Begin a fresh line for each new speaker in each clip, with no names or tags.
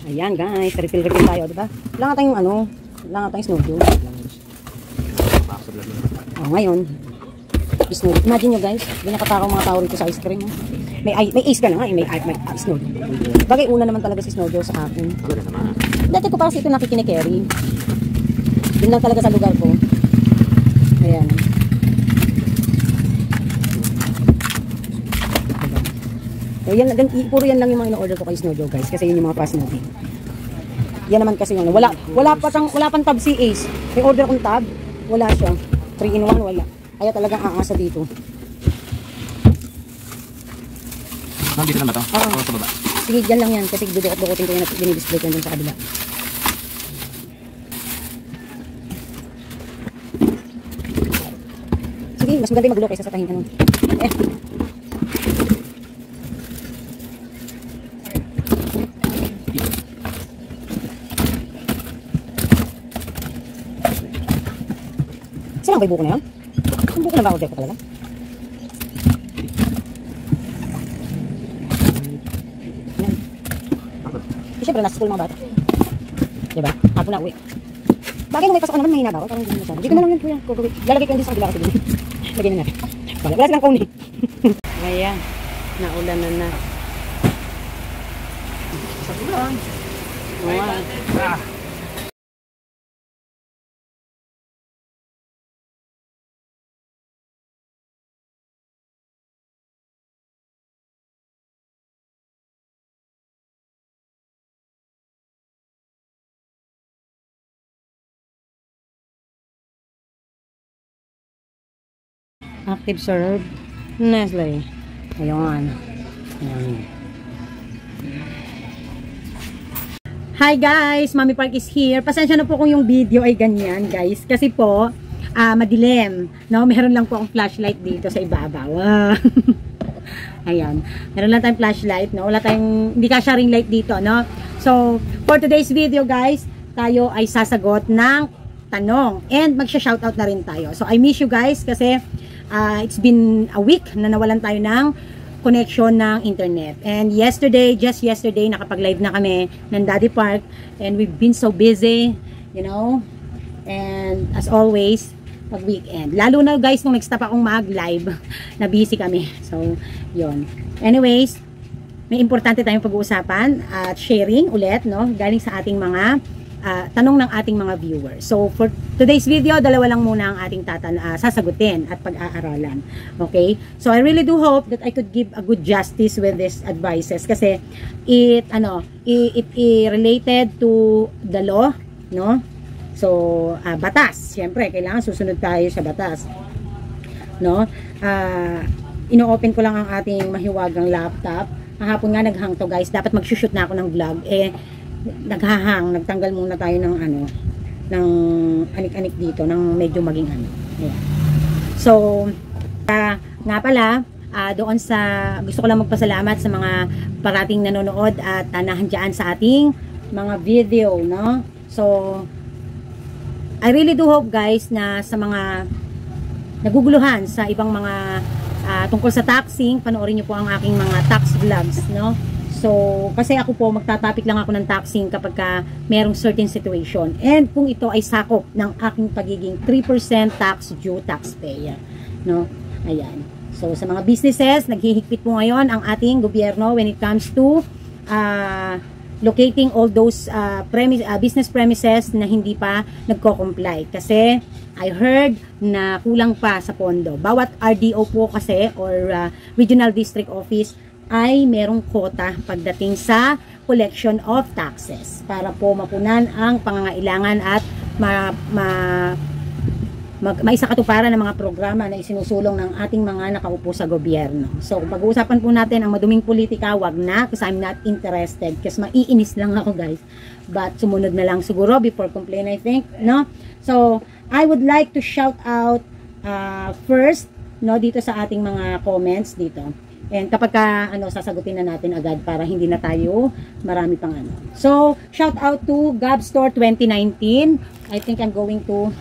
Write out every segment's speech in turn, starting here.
Ayan guys, refill tayo, diba? Wala nga tayong ano, wala nga tayong snowdo. Ngayon, snowdo. Imagine nyo guys, hindi nakatakaw mga tao rito sa ice cream. May ice ka na nga, may snowdo. Bagay una naman talaga si snowdo sa akin. Dati ko pa kasi ito nakikinikerry. Yun lang talaga sa lugar ko. Ayan. So, puro yan lang yung mga in-order ko kay Snowdo guys, kasi yun yung mga fast moving. Yan naman kasi yung wala pang tab si Ace. May order kong tab, wala siya. 3-in-1 wala. Kaya talagang aasa dito.
Dito na ba ito? Oo, sa baba.
Sige, dyan lang yan kasi dudukot-dukotin ko yung dinidisplay ko dun sa kabila. Sige, mas maganda yung magulo kaysa sa tahin. Saan ang buko na yun? Ang buko na ba order ko talaga? Siyempre, nasa school mga bata. Diba? Ako na uwi. Bagay nung may pasok naman, mahina ba ako? Parang hindi masyado. Dito na lang yun, kuya. Lalagay ko yung sa kabila kasi din. Lagay na natin. Wala silang kauni. Ayan. Naulan na. Sa bulan. Wow. Active serve Nestle. Ayun. Hi guys, Mami Park is here. Pasensya na po kung yung video ay ganyan guys, kasi po madilim, no? Meron lang po akong flashlight dito sa ibabaw. Ayan. Meron lang tayong flashlight, no? Wala tayong, hindi kasya ring light dito, no? So, for today's video guys, tayo ay sasagot ng tanong and magsha-shoutout na rin tayo. So, I miss you guys kasi it's been a week na nawalan tayo ng connection ng internet. And just yesterday, nakapag-live na kami ng Daddy Park and we've been so busy, you know, and as always, pag-weekend. Lalo na guys, nung nag-stop akong mag-live, na busy kami. So, yun. Anyways, may importante tayong pag-uusapan at sharing ulit, no, galing sa ating mga tanong ng ating mga viewers. So, for today's video, dalawa lang muna ang ating sasagutin at pag-aaralan. Okay? So, I really do hope that I could give a good justice with these advices kasi it related to the law, no? So, batas. Siyempre, kailangan susunod tayo sa batas. No? Ino-open ko lang ang ating mahiwagang laptop. Kahapon nga naghang to guys. Dapat mag-shoot na ako ng vlog. Naghahang, nagtanggal muna tayo ng ng anik-anik dito, ng medyo maging Ayan. So, nga pala, doon sa, gusto ko lang magpasalamat sa mga parating nanonood at nahandyan sa ating mga video, no? So, I really do hope guys na sa mga naguguluhan sa ibang mga tungkol sa taxing, panoorin nyo po ang aking mga tax vlogs, no? So, kasi ako po, magtatapik lang ako ng taxing kapag merong certain situation. And kung ito ay sakop ng aking pagiging 3% tax due taxpayer. No? Ayan. So, sa mga businesses, naghihigpit po ngayon ang ating gobyerno when it comes to locating all those business premises na hindi pa nagko-comply. Kasi, I heard na kulang pa sa pondo. Bawat RDO po kasi, or Regional District Office, ay merong quota pagdating sa collection of taxes para po mapunan ang pangangailangan at maisakatuparan ng mga programa na isinusulong ng ating mga nakaupo sa gobyerno. So, pag-uusapan po natin ang maduming politika, wag na kasi I'm not interested kasi maiinis lang ako guys. But sumunod na lang siguro before complain, I think, no? So, I would like to shout out first, no, dito sa ating mga comments dito. And kapag sasagutin na natin agad para hindi na tayo marami pang So, shout out to Gabstore 2019. I think I'm going to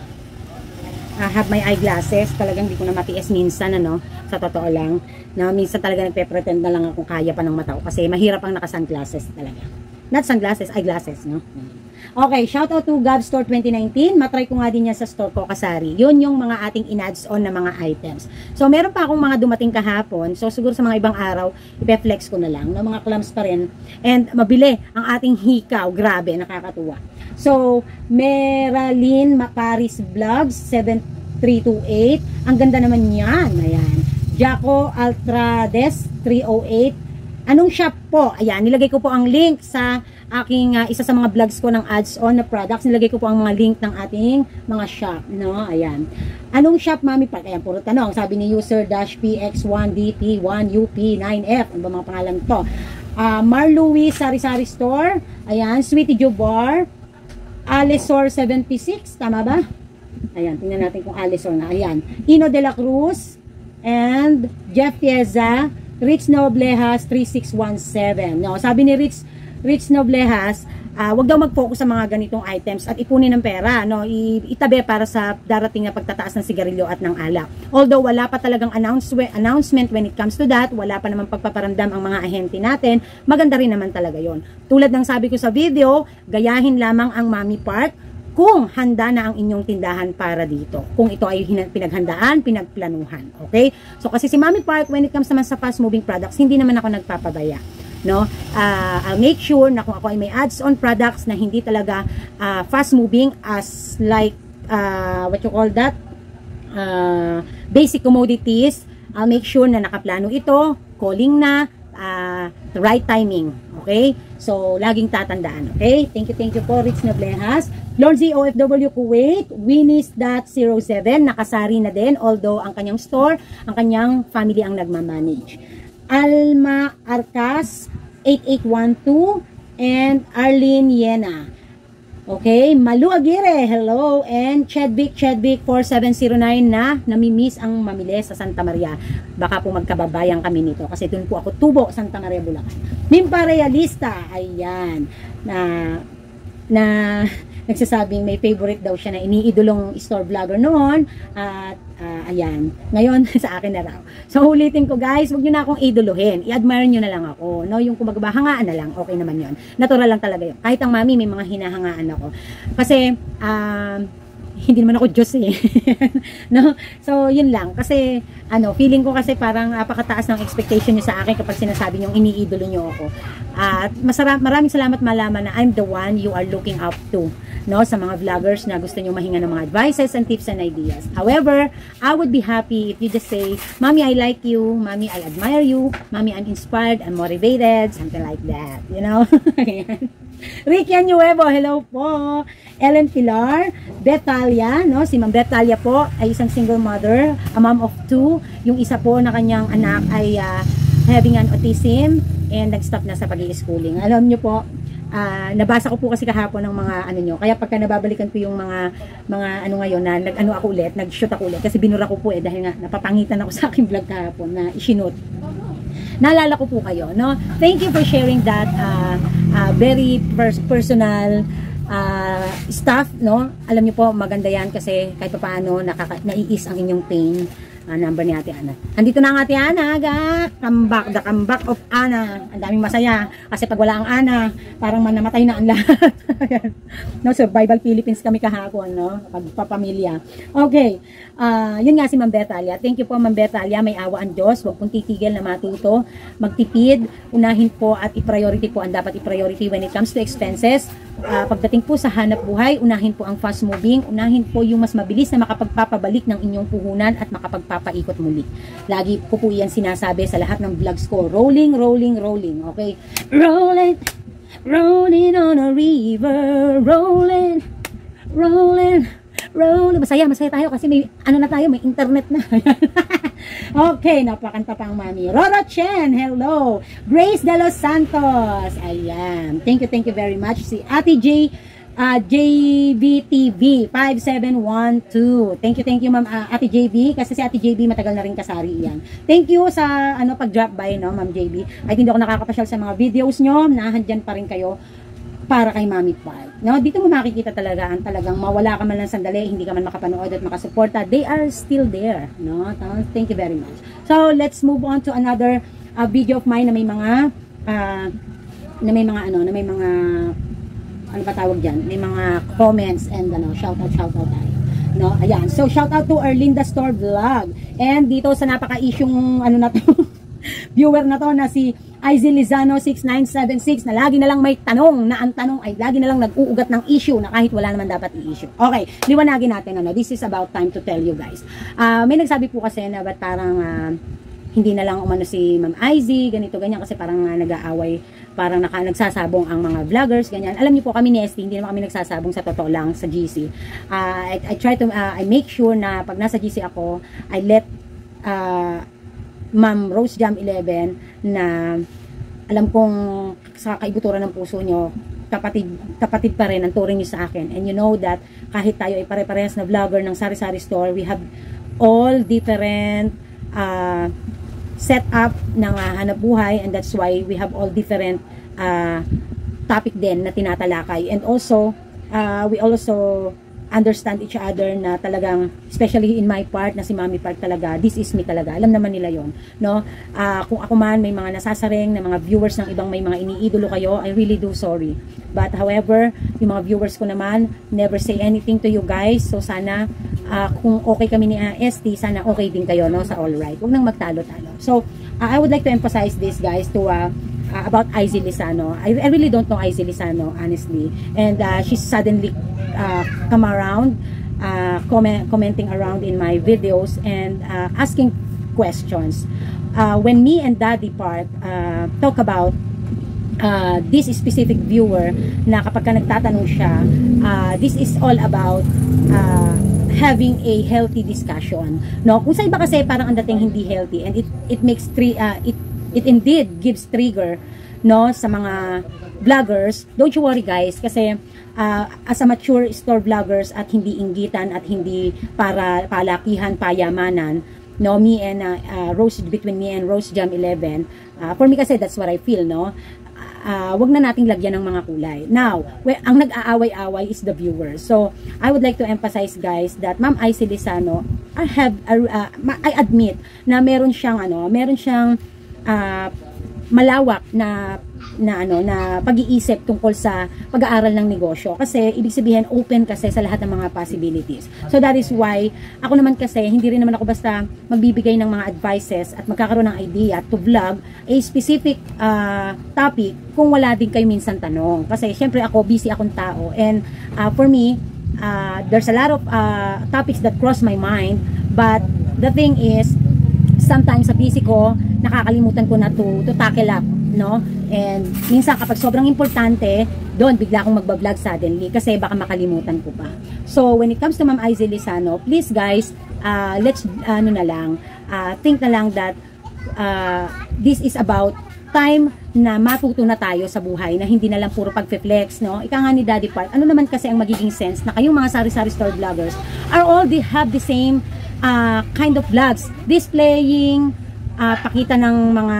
have my eyeglasses. Talagang hindi ko na matiis minsan, sa totoo lang. Na minsan talaga nagpe-pretend na lang akong kaya pa ng mata ko kasi mahirap ang naka-sunglasses talaga. Not sunglasses, eyeglasses, no? Okay, shout out to Gab Store 2019. Matry ko nga din yan sa store ko, Kasari. Yun yung mga ating in-ads on na mga items. So, meron pa akong mga dumating kahapon. So, siguro sa mga ibang araw, ipe-flex ko na lang. No, mga clams pa rin. And, mabili ang ating hikaw. Grabe, nakakatuwa. So, Meralyn Paris Vlogs 7328. Ang ganda naman yan. Ayan. Jaco Altrades 308. Anong shop po? Ayan, nilagay ko po ang link sa aking isa sa mga vlogs ko ng ads on na products. Nilagay ko po ang mga link ng ating mga shop, no? Ayan. Anong shop, Mami Park? Ayan, puro tanong. Sabi ni user-px1dt1up9f. Ano ba mga pangalan to? Marlouis Sari-Sari Store. Ayan, Sweetie Joe Bar. Alisor 76, tama ba? Ayan, tingnan natin kung Alisor na. Ayan, Ino de la Cruz and Jeff Pieza, Rich Noblehas 3617. No, sabi ni Rich Noblehas, wag daw mag-focus sa mga ganitong items at ipunin ng pera, no? Itabi para sa darating na pagtataas ng sigarilyo at ng alak. Although wala pa talagang announcement when it comes to that, wala pa naman pagpaparamdam ang mga ahente natin, maganda rin naman talaga yon. Tulad ng sabi ko sa video, gayahin lamang ang Mami Park kung handa na ang inyong tindahan para dito. Kung ito ay pinaghandaan, pinagplanuhan. Okay? So kasi si Mami Park, when it comes naman sa fast moving products, hindi naman ako nagpapabaya. No? I'll make sure na kung ako ay may ads on products na hindi talaga fast moving as like what you call that, basic commodities, I'll make sure na nakaplano ito, calling na, the right timing. Okay? So, laging tatandaan. Okay? Thank you po, Rich Noblehas. Lord Z OFW Kuwait, Winnie's.07, nakasari na din, although ang kanyang store, ang kanyang family ang nagmamanage. Alma Arcas 8812 and Arlene Yena. Okay, Malu Aguirre, hello, and Chedvic 4709 na namimiss ang mamili sa Santa Maria. Baka po magkababayan kami nito kasi doon po ako tubo, Santa Maria, Bulacan. Mimpa Realista, ayan, na nagsasabing may favorite daw siya na iniidolong store vlogger noon at ayan, ngayon sa akin na raw. So ulitin ko guys, huwag nyo na akong idolohin, i-admire nyo na lang ako, no? Yung kumbaga hangaan na lang, okay naman yon, natural lang talaga yun. Kahit ang mami may mga hinahangaan ako kasi hindi naman ako Diyos eh. No? So, yun lang. Kasi, feeling ko kasi parang napakataas ng expectation nyo sa akin kapag sinasabi nyo iniidolo nyo ako. At maraming salamat malaman na I'm the one you are looking up to. No, sa mga vloggers na gusto nyo mahinga ng mga advices and tips and ideas. However, I would be happy if you just say, Mommy, I like you. Mommy, I admire you. Mommy, I'm inspired. I'm motivated. Something like that. You know? Ricky Nuevo, hello po. Ellen Pilar, Betalia, no? Si Ma'am Betalia po ay isang single mother, a mom of 2. Yung isa po na kanyang anak ay having an autism and nag-stop na sa pag-i-schooling. Alam nyo po, nabasa ko po kasi kahapon ng mga nyo. Kaya pagka nababalikan ko yung mga ngayon na nag-shoot ako ulit kasi binura ko po dahil nga napapangitan ako sa aking vlog kahapon na i-shoot. Naalala ko po kayo, no? Thank you for sharing that very personal stuff, no? Alam niyo po, maganda yan kasi kahit paano naiis ang inyong pain. Number ni Ate Ana. Andito na ang Ate Ana, the comeback of Ana. Ang daming masaya kasi pag wala ang Ana, parang namatay na ang lahat. No, Survival Philippines kami kahapon, no? Pagpapamilya. Okay. Yun nga si Ma'am Betalia. Thank you po, Ma'am Betalia. May awa ang Diyos. Huwag pong titigil na matuto. Magtipid. Unahin po at i-priority po ang dapat i-priority when it comes to expenses. Pagdating po sa hanap buhay, unahin po ang fast moving. Unahin po yung mas mabilis na makapagpapabalik ng inyong puhunan at makapagpapaikot muli. Lagi ko po yan sinasabi sa lahat ng vlogs ko. Rolling, rolling, rolling. Okay? Rolling, rolling on a river. Rolling, rolling, rolling. Masaya tayo kasi may may internet na. Okay, napakanta pang mami. Roro Chen, hello. Grace de los Santos, ayan. Thank you very much. Si Ate J, JBTV 5712. Thank you ma'am Ate JB kasi si Ate JB matagal na rin kasari yan. Thank you sa pag-drop by, no, ma'am JB. Ay hindi ako nakakapasyal sa mga videos nyo. Nahandyan pa rin kayo para kay Mami Park. No, dito mo makikita talaga ang talagang mawala ka man lang sandali, hindi ka man makapanood at makasuporta. They are still there, no? Thank you very much. So, let's move on to another video of mine na may mga may mga ano, na may mga ano ba tawag diyan? May mga comments and ano, shout out tayo. No, ayan. So shout out to Erlinda Store Vlog. And dito sa napaka-isyung ano na to, viewer na to na si Izzy Lizano 6976 na lagi na lang may tanong, na ang tanong ay lagi na lang nag-uugat ng issue na kahit wala naman dapat i-issue. Okay, liwanagin natin ano. This is about time to tell you guys. May nagsabi po kasi na ba't parang hindi na lang umano si Ma'am Izzy, ganito, ganyan, kasi parang nag-aaway, parang nagsasabong ang mga vloggers, ganyan. Alam niyo po, kami ni ST, hindi naman kami nagsasabong sa totoo lang sa GC. I try to, I make sure na pag nasa GC ako, I let Ma'am Rose Jam 11 na alam kong sa kaibuturan ng puso nyo, kapatid pa rin ang turing nyo sa akin. And you know that kahit tayo ay pare-parehas na vlogger ng sari-sari store, we have all different set up ng hanap buhay, and that's why we have all different topic din na tinatalakay. And also we also understand each other na talagang, especially in my part na si Mami Park talaga, this is me talaga, alam naman nila yon, no? Kung ako man may mga nasasaring na mga viewers ng ibang may mga iniidolo kayo, I really do sorry, but however, yung mga viewers ko naman never say anything to you guys, so sana kung okay kami ni ST, sana okay din kayo, no, sa all right, huwag nang magtalo-talo. So I would like to emphasize this guys to about Izzy Lizano. I really don't know Izzy Lizano honestly, and she's suddenly come around commenting around in my videos and asking questions. When me and Daddy Park talk about this specific viewer, na kapag ka nagtatanong siya, this is all about having a healthy discussion, no? Kung sa iba kasi parang ang dating hindi healthy, and it makes it indeed gives trigger, no, sa mga vloggers. Don't you worry guys, kasi as a mature store vloggers at hindi inggitan at hindi para palakihan, payamanan, no, me and between me and Rose Jam 11, for me kasi that's what I feel, no. Wag na nating lagyan ng mga kulay. Now, ang nag-aaway-away is the viewers. So I would like to emphasize guys that Ma'am Izzy Lizano, I admit na meron siyang malawak na pag-iisip tungkol sa pag-aaral ng negosyo, kasi ibig sabihin open kasi sa lahat ng mga possibilities. So that is why ako naman kasi hindi rin naman ako basta magbibigay ng mga advices at magkakaroon ng idea to vlog a specific topic kung wala din kayo minsan tanong, kasi syempre ako busy akong tao, and for me there's a lot of topics that cross my mind, but the thing is sometimes sa busy ko nakakalimutan ko na to tackle up, no? And minsan kapag sobrang importante, doon bigla akong magbablog suddenly kasi baka makalimutan ko pa. So when it comes to Ma'am Izzy Lizano, please guys, let's think na lang that this is about time na matuto na tayo sa buhay, na hindi na lang puro pag-flex, no? Ika nga ni Daddy Park, ano naman kasi ang magiging sense na kayong mga sari-sari store vloggers have the same kind of vlogs, displaying, pakita ng mga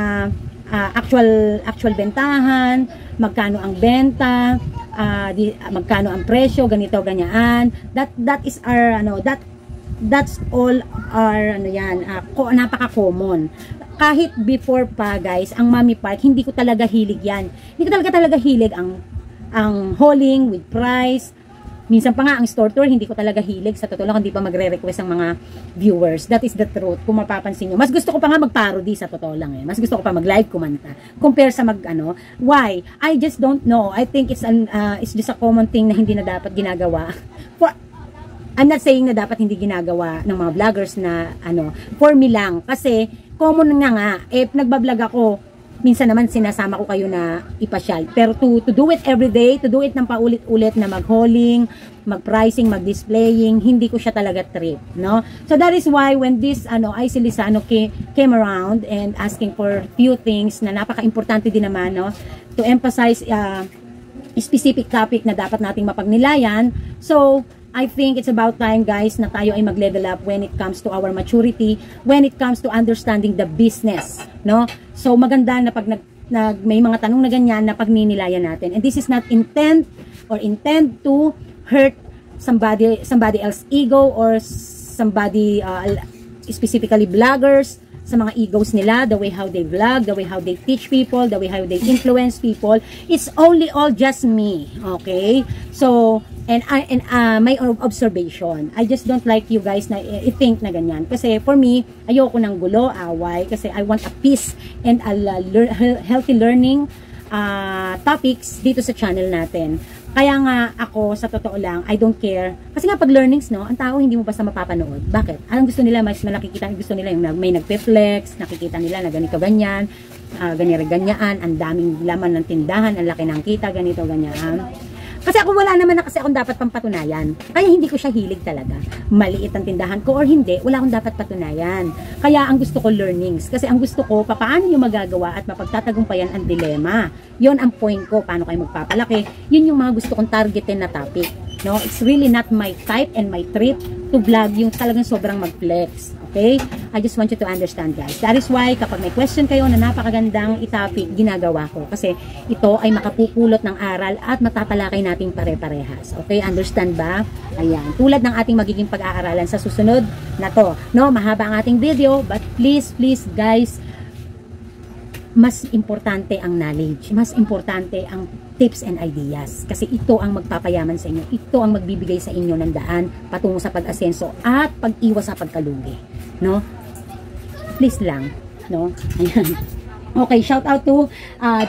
actual bentahan, magkano ang benta, magkano ang presyo, ganito, ganyan. That is our that's all our napaka-common. Kahit before pa guys, ang Mami Park, hindi ko talaga hilig yan. Hindi ko talaga hilig ang hauling with price. Minsan pa nga ang store tour, hindi ko talaga hilig. Sa totoo lang, hindi pa magre-request ang mga viewers. That is the truth. Kung mapapansin nyo, mas gusto ko pa nga mag-parody, sa totoo lang Mas gusto ko pa mag-live kumanta. Compare sa why? I just don't know. I think it's just a common thing na hindi na dapat ginagawa. I'm not saying na dapat hindi ginagawa ng mga vloggers na for me lang. Kasi, common nga, nagbablog ako, minsan naman sinasama ko kayo na ipasyal. Pero to do it every day, to do it ng paulit-ulit na mag-hauling, mag-pricing, mag-displaying, hindi ko siya talaga trip, no? So that is why when this Izzy Lizano came around and asking for few things na napaka-importante din naman, no, to emphasize specific topic na dapat nating mapagnilayan. So I think it's about time guys na tayo ay mag-level up when it comes to our maturity, when it comes to understanding the business, no? So maganda na pag may mga tanong na ganyan na pagninilayan natin. And this is not intend to hurt somebody else ego or somebody specifically vloggers, sa mga egos nila, the way how they vlog, the way how they teach people, the way how they influence people. It's only all just me, okay? So, and my observation, I just don't like you guys na i-think na ganyan. Kasi for me, ayoko ng gulo, away, kasi I want a peace and a healthy learning topics dito sa channel natin. Kaya nga ako, sa totoo lang, I don't care. Kasi nga pag learnings, no, ang tao hindi mo basta mapapanood. Bakit? Ang gusto nila, mas nakikita, gusto nila yung may nagpe-flex, nakikita nila na ganito, ganyan, ganyan, ang daming laman ng tindahan, ang laki ng kita, ganito, ganyan. Kasi ako wala naman na kasi akong dapat pampatunayan. Kaya hindi ko siya hilig talaga. Maliit ang tindahan ko or hindi, wala akong dapat patunayan. Kaya ang gusto ko learnings. Kasi ang gusto ko, paano nyo magagawa at mapagtatagumpayan ang dilema. Yon ang point ko, paano kayo magpapalaki. Yun yung mga gusto kong targetin na topic. No, it's really not my type and my trip to vlog yung talagang sobrang mag-flex. Okay? I just want you to understand, guys. That is why kapag may question kayo na napakagandang topic, ginagawa ko. Kasi ito ay makapupulot ng aral at matatalakay natin pare-parehas. Okay? Understand ba? Ayan. Tulad ng ating magiging pag-aaralan sa susunod na to. No, mahaba ang ating video, but please, guys, mas importante ang knowledge, mas importante ang tips and ideas. Kasi ito ang magpapayaman sa inyo. Ito ang magbibigay sa inyo ng daan patungo sa pag-asenso at pag-iwas sa pagkalugi. No? Please lang. No? Ayan. Okay, shout out to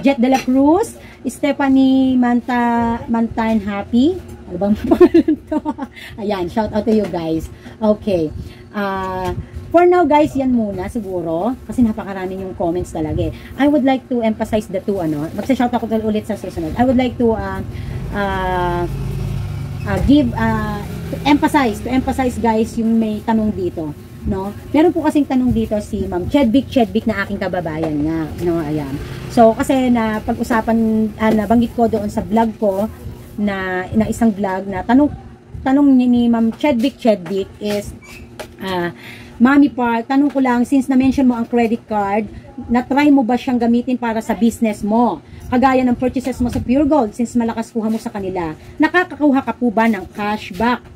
Jet de la Cruz, Stephanie Mantan Happy. Ano bang pangalan to? Ayan, shout out to you guys. Okay. For now guys, yan muna siguro kasi napakarami yung comments talaga eh. I would like to emphasize the two magsa-shout ako ulit sa susunod. I would like to emphasize guys yung may tanong dito, no? Meron po kasing tanong dito si Ma'am Chedvic na aking kababayan nga, no? Ayan. So kasi na pag-usapan nabanggit ko doon sa vlog ko na isang vlog na tanong ni Ma'am Chedvic is Mami Park, tanong ko lang, since na-mention mo ang credit card, na-try mo ba siyang gamitin para sa business mo? Kagaya ng purchases mo sa Pure Gold, since malakas kuha mo sa kanila, nakakakuha ka po ba ng cashback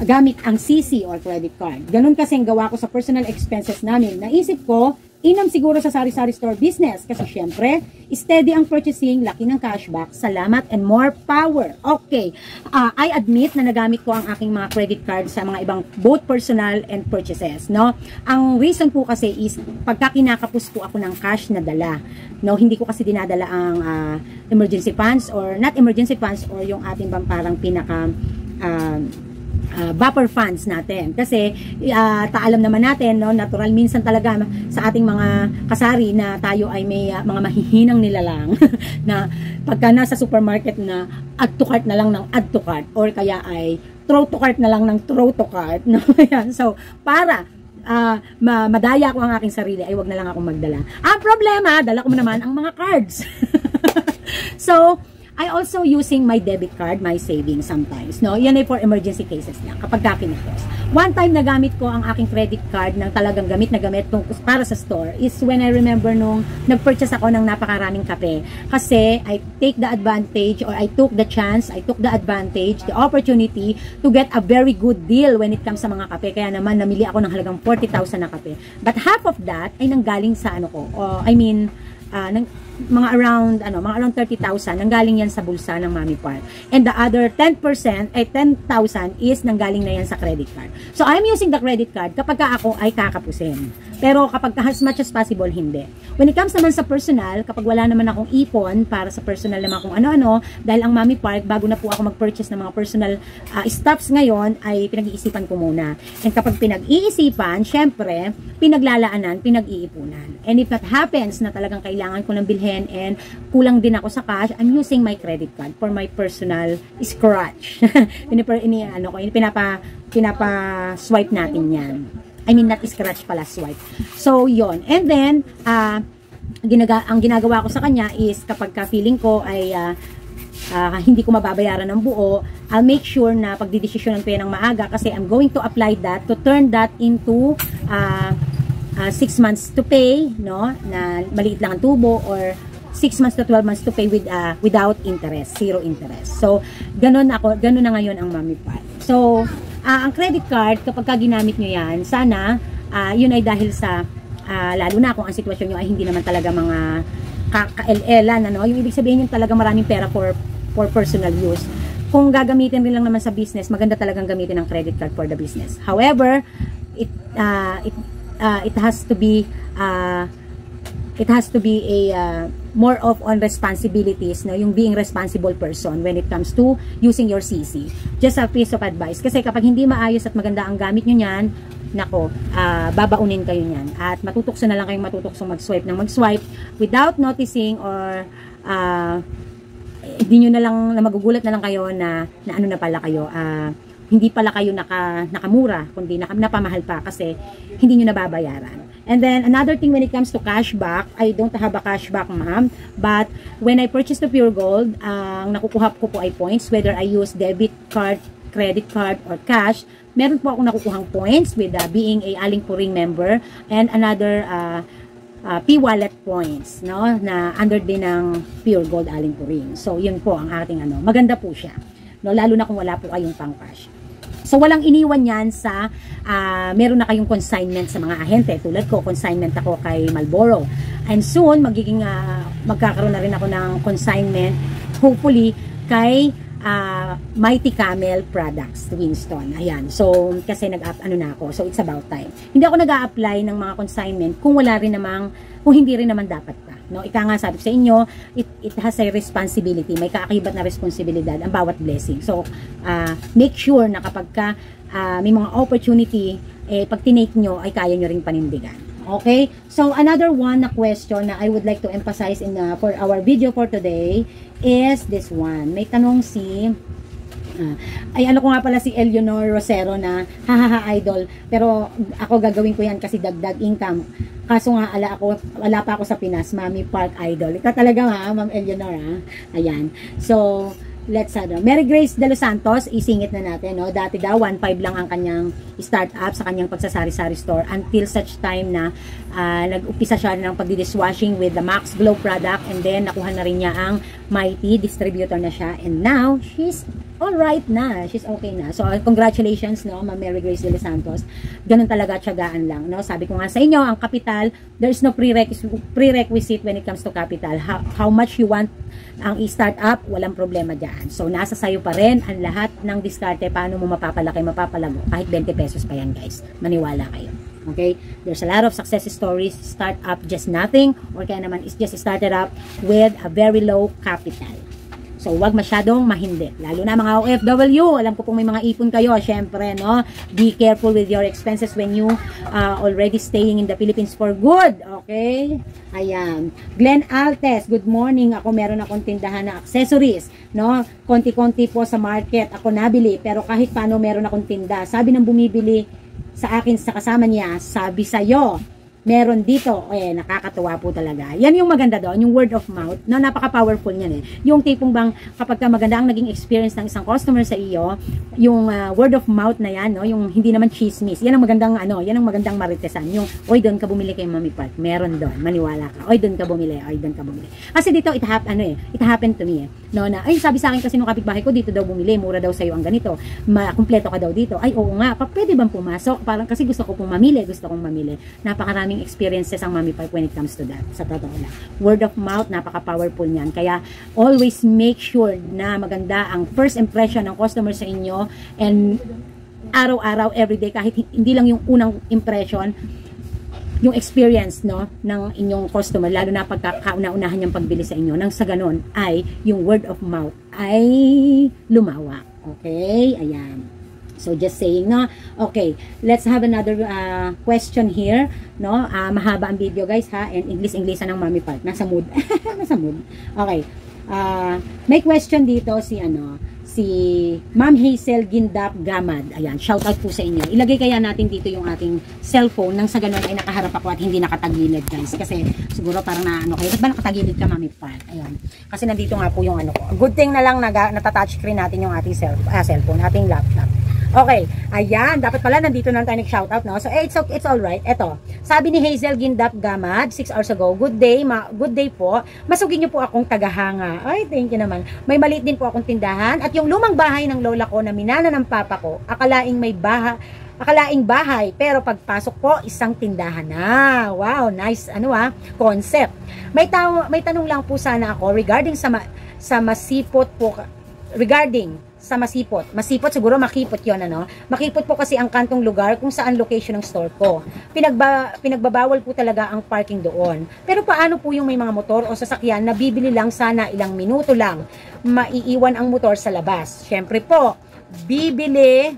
gamit ang CC or credit card? Ganun kasi ang gawa ko sa personal expenses namin. Naisip ko, inam siguro sa sari-sari store business kasi syempre, steady ang purchasing, laki ng cashback, salamat and more power. Okay, I admit na nagamit ko ang aking mga credit card sa mga ibang both personal and purchases, no? Ang reason po kasi is pagka kinakapos po ako ng cash na dala, no? Hindi ko kasi dinadala ang emergency funds or not emergency funds or yung ating bang parang pinaka buffer funds natin. Kasi taalam naman natin, no, natural minsan talaga sa ating mga kasari na tayo ay may mga mahihinang nilalang na pagka nasa supermarket na add to cart na lang ng add to cart or kaya ay throw to cart na lang ng throw to cart, no? Ayan. So, para madaya ko ang aking sarili ay wag na lang akong magdala. Ang problema, dala ko naman ang mga cards. So, I also using my debit card, my savings sometimes, no? Yan ay for emergency cases lang, kapag kakinakos. One time nagamit ko ang aking credit card ng talagang gamit na gamit para sa store is when I remember nung nag-purchase ako ng napakaraming kape. Kasi I take the advantage or I took the chance, I took the advantage, the opportunity to get a very good deal when it comes sa mga kape. Kaya naman namili ako ng halagang 40,000 na kape. But half of that ay nanggaling sa mga around 30,000 nanggaling yan sa bulsa ng Mami Park. And the other 10% ay 10,000 is nanggaling na yan sa credit card. So I'm using the credit card kapag ako ay kakapusin. Pero kapag as much as possible, hindi. When it comes naman sa personal, kapag wala naman akong ipon para sa personal naman kung ano-ano, dahil ang Mami Park, bago na po ako mag-purchase ng mga personal stuffs ngayon, ay pinag-iisipan ko muna. And kapag pinag-iisipan, syempre, pinaglalaanan, pinag-iipunan. And if that happens na talagang kailangan ko ng bilhin and kulang din ako sa cash, I'm using my credit card for my personal scratch. Pinapa-swipe natin yan. I mean, not scratch pala, swipe. So, yon. And then, ang ginagawa ko sa kanya is kapag feeling ko ay hindi ko mababayaran ng buo, I'll make sure na pagdidesisyonan ko yan ng maaga kasi I'm going to apply that to turn that into 6 months to pay, no? Na maliit lang ang tubo or 6 months to 12 months to pay without interest, zero interest. So, ganun na ngayon ang Mami Park. So, ang credit card, kapag ginamit nyo yan, sana, yun ay dahil sa lalo na kung ang sitwasyon nyo ay hindi naman talaga mga ka-LL-an, ano? Yung ibig sabihin yung talaga maraming pera for personal use. Kung gagamitin rin lang naman sa business, maganda talagang gamitin ang credit card for the business. However, it has to be a more of on responsibilities, no, yung being responsible person when it comes to using your CC. Just a piece of advice, kasi kapag hindi maayos at maganda ang gamit nyo niyan, nako, babaunin kayo niyan at matutukso na lang kayong matutukso mag-swipe ng mag-swipe without noticing, or hindi nyo na lang, na magugulat na lang kayo na ano na pala kayo, hindi pala kayo nakamura, kundi napamahal pa kasi hindi nyo nababayaran. And then, another thing when it comes to cashback, I don't have a cashback, ma'am, but when I purchase the Pure Gold, ang nakukuha ko po ay points, whether I use debit card, credit card, or cash. Meron po akong nakukuhang points with being a Aling Puring member, and another P-Wallet points, no, na under din ng Pure Gold Aling Puring. So, yun po ang ating ano, maganda po siya, no, lalo na kung wala po kayong pang cash. So, walang iniwan yan sa, meron na kayong consignment sa mga ahente. Tulad ko, consignment ako kay Marlboro. And soon, magkakaroon na rin ako ng consignment, hopefully, kay Mighty Camel Products, Winston. Ayan. So, kasi ano na ako. So, it's about time. Hindi ako nag-a-apply ng mga consignment kung hindi rin naman dapat pa. No, ika nga sabi sa inyo, it has a responsibility, may kaakibat na responsibilidad ang bawat blessing. So, make sure na kapag may mga opportunity, pag tinake nyo, ay kaya nyo ring panindigan. Okay? So, another one na question na I would like to emphasize for our video for today is this one. May tanong ano ko nga pala si Eleanor Rosero na, hahaha idol, pero ako gagawin ko yan kasi dagdag income. Kaso nga, wala pa ako sa Pinas, Mami Park Idol. Ito talaga nga, Ma'am Eleanor, ha? Ayan. So, let's Mary Grace de los Santos, isingit na natin, no? Dati daw, 1.5 lang ang kanyang start-up sa kanyang pagsasari-sari store until such time na nag-upisa siya ng pagdi-dishwashing with the Max Glow product, and then nakuha na rin niya ang Mighty, distributor na siya, and now, she's alright na. She's okay na. So, congratulations, no, Ma'am Mary Grace de los Santos. Ganun talaga, tiyagaan lang, no? Sabi ko nga sa inyo, ang capital, there's no prerequisite when it comes to capital. How much you want ang i-start up, walang problema dyan. So, nasa sayo pa rin ang lahat ng diskarte, paano mo mapapalago, kahit 20 pesos pa yan, guys. Maniwala kayo. Okay? There's a lot of success stories, start up just nothing, or kaya naman is just started up with a very low capital. So, wag masyadong mahindi. Lalo na mga OFW, alam ko pong may mga ipon kayo, syempre, no? Be careful with your expenses when you already staying in the Philippines for good, okay? Ayan. Glenn Altes, good morning. Ako meron akong tindahan na accessories, no? Konti-konti po sa market ako nabili, pero kahit paano meron akong tinda. Sabi ng bumibili sa akin sa kasama niya, sabi sa'yo, meron dito, nakakatuwa po talaga. Yan yung maganda doon, yung word of mouth, na napaka-powerful niyan eh. Yung tipong bang, kapag maganda ang naging experience ng isang customer sa iyo, yung word of mouth na yan, no, yung hindi naman chismis, yan ang magandang, yan ang magandang maritesan. Yung, oy, doon ka bumili kay Mami Park, meron doon, maniwala ka. Oy, doon ka bumili, oy, doon ka bumili. Kasi dito, it happened to me eh. No, na, ay, sabi sa akin kasi nung kapitbahay ko, dito daw bumili, mura daw sa'yo ang ganito, kumpleto ka daw dito. Ay, oo nga, pwede bang pumasok? Parang kasi gusto kong mamili. Napakaraming experiences ang Mami Park when it comes to that. Sa totoo lang. Word of mouth, napaka-powerful niyan. Kaya, always make sure na maganda ang first impression ng customer sa inyo, and araw-araw, everyday, kahit hindi lang yung unang impression, yung experience, no, ng inyong customer, lalo na pagkakauna-unahan niyang pagbili sa inyo, nang sa ganon ay yung word of mouth ay lumawak. Okay? Ayan. So, just saying, no? Okay, let's have another question here, no? Mahaba ang video, guys, ha? And English-Englishan ng Mami Park. Nasa mood. Nasa mood. Okay. May question dito si Ma'am Hazel Gindap Gamad. Ayan, shout out po sa inyo. Ilagay kaya natin dito yung ating cellphone nang sa ganun ay nakaharap ako at hindi nakatagilid, guys. Kasi siguro parang kayo. Ba't ba nakatagilid ka, Mami Park? Ayan. Kasi nandito nga po yung ko. Good thing na lang natatouch screen natin yung ating cellphone, ating laptop. Okay, ayan, dapat pala nandito na tayo nag-shoutout, no? So, it's alright. Eto, sabi ni Hazel Gindap Gamad, 6 hours ago, good day po. Masugin niyo po akong tagahanga. Ay, thank you naman. May maliit din po akong tindahan. At yung lumang bahay ng lola ko na minana ng papa ko, akalaing may akalaing bahay, pero pagpasok po, isang tindahan na. Wow, nice, concept. May tanong lang po sana ako regarding sa masipot po, regarding sa masipot. Masipot, siguro makipot yon, Makipot po kasi ang kantong lugar kung saan location ng store ko. Pinagbabawal po talaga ang parking doon. Pero paano po yung may mga motor o sasakyan na bibili lang sana ilang minuto lang, maiiwan ang motor sa labas? Syempre po, bibili,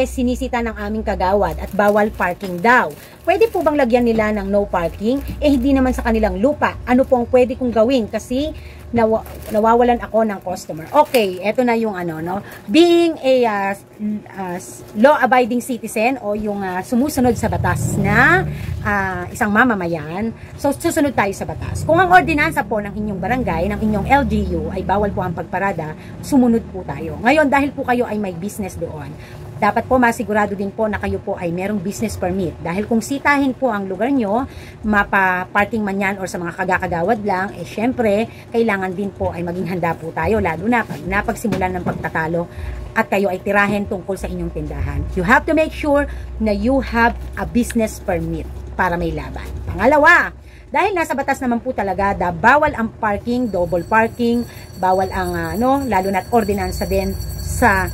sinisita ng aming kagawad at bawal parking daw. Pwede po bang lagyan nila ng no parking? Hindi naman sa kanilang lupa. Ano po ang pwede kong gawin? Kasi nawawalan ako ng customer. Okay, eto na yung being a law-abiding citizen o yung sumusunod sa batas na isang mamamayan. So, susunod tayo sa batas. Kung ang ordinansa po ng inyong barangay, ng inyong LGU ay bawal po ang pagparada, sumunod po tayo. Ngayon, dahil po kayo ay may business doon, dapat po masigurado din po na kayo po ay merong business permit. Dahil kung sitahin po ang lugar nyo, mapa-parking man yan or sa mga kagakagawad lang, syempre, kailangan din po ay maging handa po tayo, lalo na pag napagsimulan ng pagtatalo at kayo ay tirahin tungkol sa inyong tindahan. You have to make sure na you have a business permit para may laban. Pangalawa, dahil nasa batas naman po talaga, bawal ang parking, double parking, bawal ang lalo na't ordinansa din sa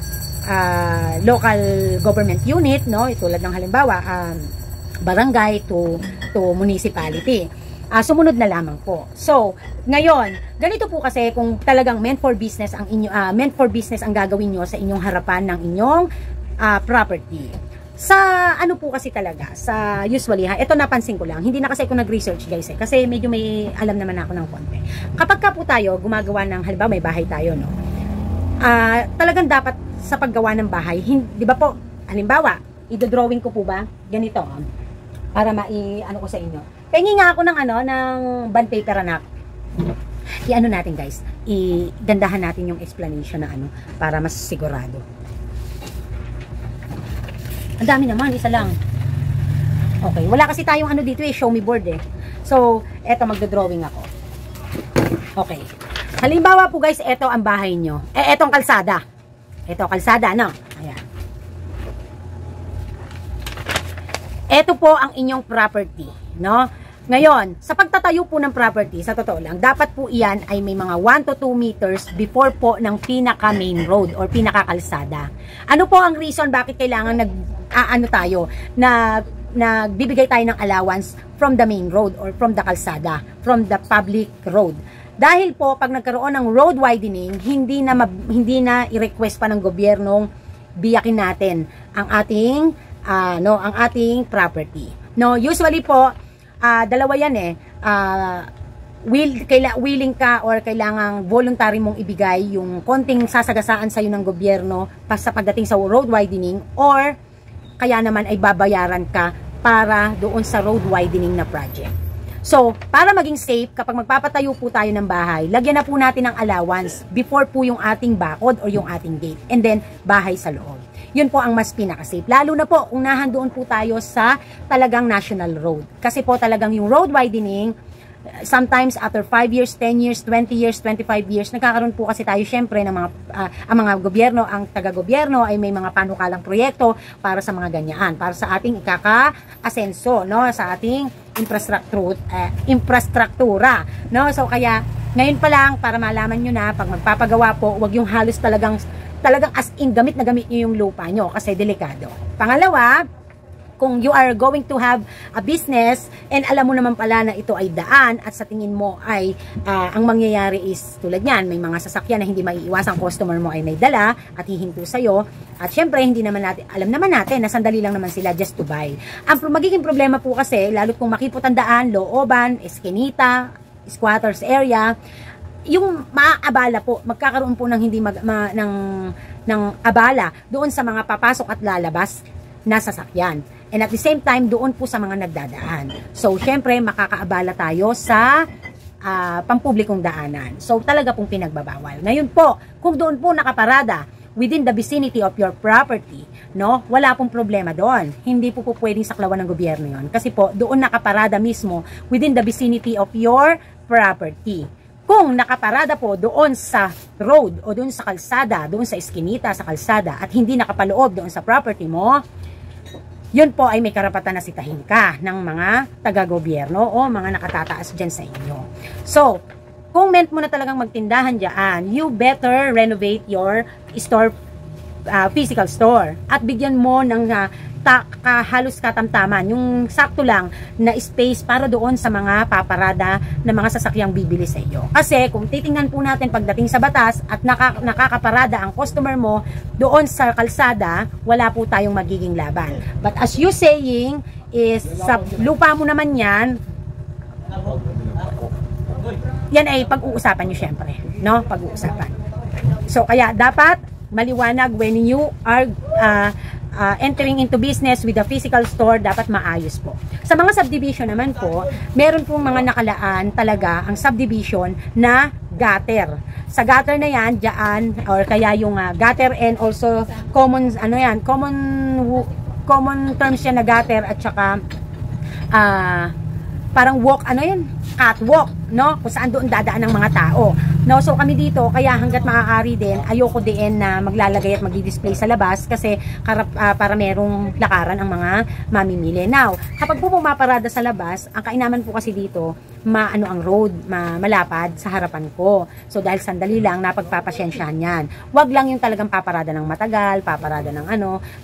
local government unit, tulad ng halimbawa barangay to municipality. Sumunod na lamang po. So, ngayon, ganito po kasi kung talagang meant for business ang gagawin nyo sa inyong harapan ng inyong property. Sa po kasi talaga, sa usually ito napansin ko lang, hindi na kasi ako nag-research guys kasi medyo may alam naman ako ng konti. Kapag ka po tayo gumagawa ng, halimbawa may bahay tayo, talagang dapat sa paggawa ng bahay, di ba po, halimbawa, i-drawing ko po ba, ganito, para ko sa inyo. Pengi nga ako ng bond paper anak. Natin guys, igandahan natin yung explanation na para mas sigurado. Ang dami naman, isa lang. Okay, wala kasi tayong dito show me board So, eto magdo-drawing ako. Okay. Halimbawa po guys, eto ang bahay nyo. Etong kalsada. Ito, kalsada, Ayan. Ito po ang inyong property, Ngayon, sa pagtatayo po ng property, sa totoo lang, dapat po iyan ay may mga 1 to 2 meters before po ng pinaka main road or pinaka kalsada. Ano po ang reason bakit kailangan nagbibigay tayo ng allowance from the main road or from the kalsada, from the public road? Dahil po, pag nagkaroon ng road widening, hindi na i-request pa ng gobyernong biyakin natin ang ating property. Usually po, dalawa yan willing ka or kailangang voluntary mong ibigay yung konting sasagasaan sa'yo ng gobyerno sa pagdating sa road widening or kaya naman ay babayaran ka para doon sa road widening na project. So, para maging safe, kapag magpapatayo po tayo ng bahay, lagyan na po natin ng allowance before po yung ating bakod or yung ating gate. And then, bahay sa loob. Yun po ang mas pinaka-safe. Lalo na po kung nahandoon po tayo sa talagang national road. Kasi po talagang yung road widening, sometimes after 5 years, 10 years, 20 years, 25 years, nagkakaroon po kasi tayo syempre ng ang mga gobyerno, ang taga-gobyerno ay may mga panukalang proyekto para sa mga ganyan, para sa ating ikaka-asenso, sa ating infrastruktura, So kaya ngayon pa lang para malaman nyo na pag magpapagawa po, wag yung halos talagang as in gamit na gamit nyo yung lupa nyo kasi delikado. Pangalawa, kung you are going to have a business and alam mo naman pala na ito ay daan at sa tingin mo ay ang mangyayari is tulad yan, may mga sasakyan na hindi maiiwasang customer mo ay may dala at hihinto sa'yo at syempre hindi naman natin, alam naman natin na sandali lang naman sila just to buy. Ang magiging problema po kasi, lalo't kung makipot ang daan, looban, eskinita, squatters area, yung maaabala po, magkakaroon po ng ng abala doon sa mga papasok at lalabas na sasakyan. And at the same time, doon po sa mga nagdadaan. So, syempre, makakaabala tayo sa pampublikong daanan. So, talaga pong pinagbabawal. Ngayon po, kung doon po nakaparada within the vicinity of your property, wala pong problema doon. Hindi po pwedeng saklawan ng gobyerno yon. Kasi po, doon nakaparada mismo within the vicinity of your property. Kung nakaparada po doon sa road o doon sa kalsada, doon sa iskinita sa kalsada at hindi nakapaloob doon sa property mo, yun po ay may karapatan na sitahin ka ng mga taga-gobyerno o mga nakatataas dyan sa inyo. So, kung meant mo na talagang magtindahan dyan, you better renovate your store, physical store, at bigyan mo ng halos katamtaman, yung sakto lang na space para doon sa mga paparada na mga sasakyang bibili sa iyo. Kasi kung titingnan po natin pagdating sa batas at nakakaparada ang customer mo doon sa kalsada, wala po tayong magiging laban. But as you saying is sa lupa mo naman yan ay pag-uusapan nyo syempre, no? Pag-uusapan. So kaya dapat maliwanag when you are entering into business with a physical store, dapat maayos po. Sa mga subdivision naman po, meron pong mga nakalaan talaga ang subdivision na gutter. Sa gutter na yan, dyan, or kaya yung gutter and also common, common terms yan na gutter at saka parang walk, catwalk, no? Kung saan doon dadaan ng mga tao. No, so kami dito, kaya hanggat maaari din, ayoko din na maglalagay at magdi-display sa labas kasi para merong lakaran ang mga mamimili. Now, kapag po pumaparada sa labas, ang kainaman po kasi dito, ang road, malapad sa harapan ko. So dahil sandali lang, napagpapasyensyahan yan. Wag lang yung talagang paparada ng matagal, paparada ng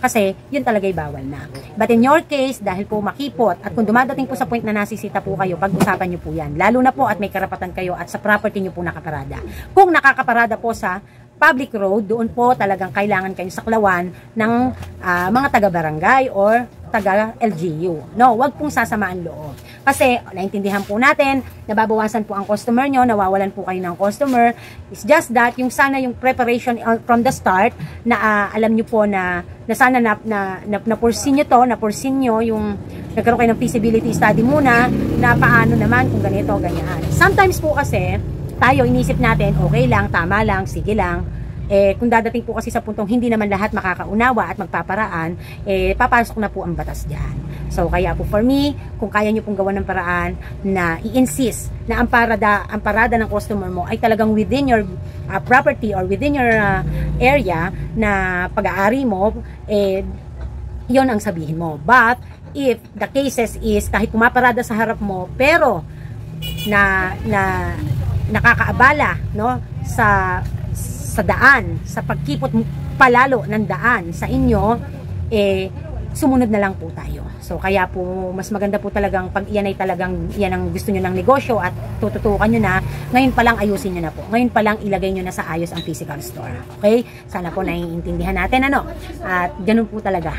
kasi yun talaga'y bawal na. But in your case, dahil po makipot, at kung dumadating po sa point na nasisita po kayo, pag-usapan nyo po yan. Lalo na po at may karapatan kayo at sa property nyo po nakaparada. Kung nakakaparada po sa public road, doon po talagang kailangan kayong saklawan ng mga taga-barangay or taga-LGU. No, wag pong sasamaan loob. Kasi, naintindihan po natin, nababawasan po ang customer nyo, nawawalan po kayo ng customer. It's just that, yung sana yung preparation from the start, na alam nyo po na sana na-foresee nyo to, na-foresee nyo yung nagkaroon kayo ng feasibility study muna, na paano naman kung ganito, ganyan. Sometimes po kasi, tayo inisip natin, okay lang, tama lang, sige lang. Kung dadating po kasi sa puntong hindi naman lahat makakaunawa at magpaparaan, papasok na po ang batas dyan. So, kaya po for me, kung kaya nyo pong gawa ng paraan na i-insist na ang parada ng customer mo ay talagang within your property or within your area na pag-aari mo, yon ang sabihin mo. But, if the cases is kahit pumaparada sa harap mo, pero nakakaabala, no, sa daan, sa pagkipot palalo ng daan sa inyo, sumunod na lang po tayo. So, kaya po, mas maganda po talagang pag iyan ay talagang yan ang gusto nyo ng negosyo at tututukan nyo na, ngayon pa lang ayusin nyo na po. Ngayon pa lang ilagay nyo na sa ayos ang physical store. Okay? Sana po naiintindihan natin, At ganun po talaga,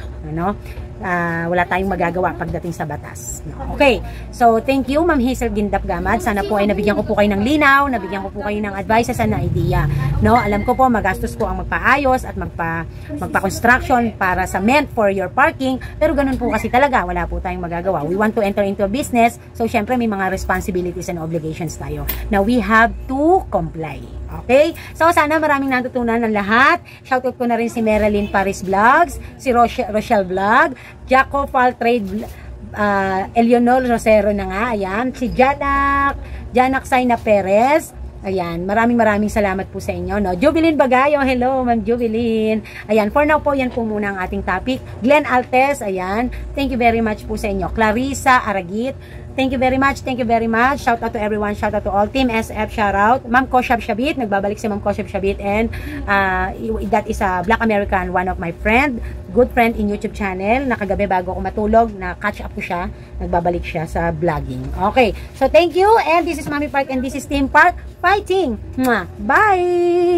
wala tayong magagawa pagdating sa batas. Okay, so thank you Ma'am Hazel Gindap Gamad. Sana po ay nabigyan ko po kayo ng linaw, nabigyan ko po kayo ng advices and idea. Alam ko po magastos po ang magpaayos at magpa-construction para sa meant for your parking, pero ganun po kasi talaga, wala po tayong magagawa. We want to enter into a business, so syempre may mga responsibilities and obligations tayo. Now we have to comply. Okay? So, sana maraming natutunan ng lahat. Shoutout ko na rin si Marilyn Paris Vlogs, si Rochelle Vlog, Jaco Fall Trade, Eleonor Rosero na nga, ayan, si Janak Saina Perez, ayan, maraming salamat po sa inyo, Jubilin Bagayo, hello, Ma'am Jubilin. Ayan, for now po, yan po muna ang ating topic. Glenn Altes, ayan, thank you very much po sa inyo. Clarissa Aragit, thank you very much, shout out to everyone, shout out to all, Team SF, shout out. Ma'am Koshab Shabit, nagbabalik si Ma'am Koshab Shabit, and that is a Black American, one of my good friend in YouTube channel. Nakagabi bago ako matulog, na catch up ko siya, nagbabalik siya sa vlogging. Okay, so thank you, and this is Mami Park, and this is Team Park Fighting. Bye!